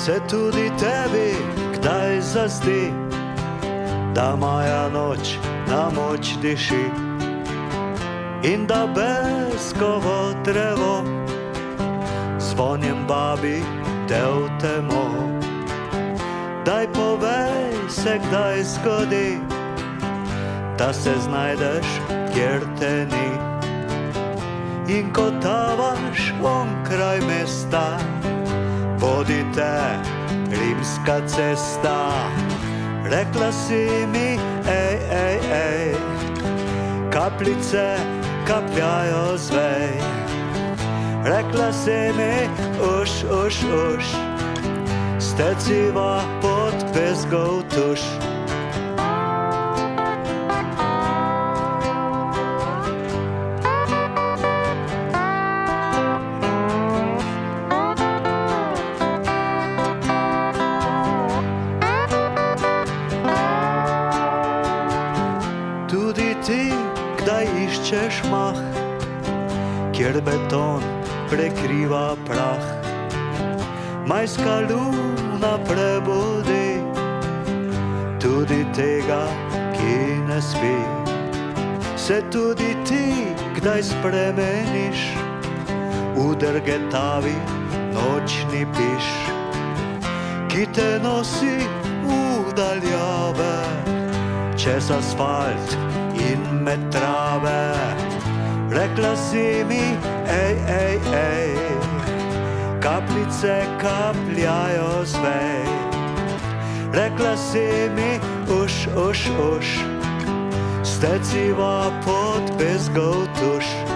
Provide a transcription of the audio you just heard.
se tudi tebi kdaj zazdi, da moja noč na moč diši in da beskovo drevo zvonjem babi te v temo. Daj povej se kdaj zgodi, da se znajdeš kjer te ni in ko tavaš onkraj mesta, vodi te rimska cesta. Rekla si mi, ej, ej, ej, kapljice kapljajo zvej. Rekla si mi, uš, uš, uš, steciva pod bezgov tuš. Tudi ti kdaj iščeš mah, kjer beton prekriva prah. Majska luna prebudi tudi tega, ki ne spi. Se tudi ti kdaj spremeniš v drgetavi nočni piš, ki te nosi v daljave čez asfalt in med trave. Rekla si mi, ej, ej, ej, kapljice kapljajo zvej. Rekla si mi, uš, uš, uš, steciva pod bezgov tuš.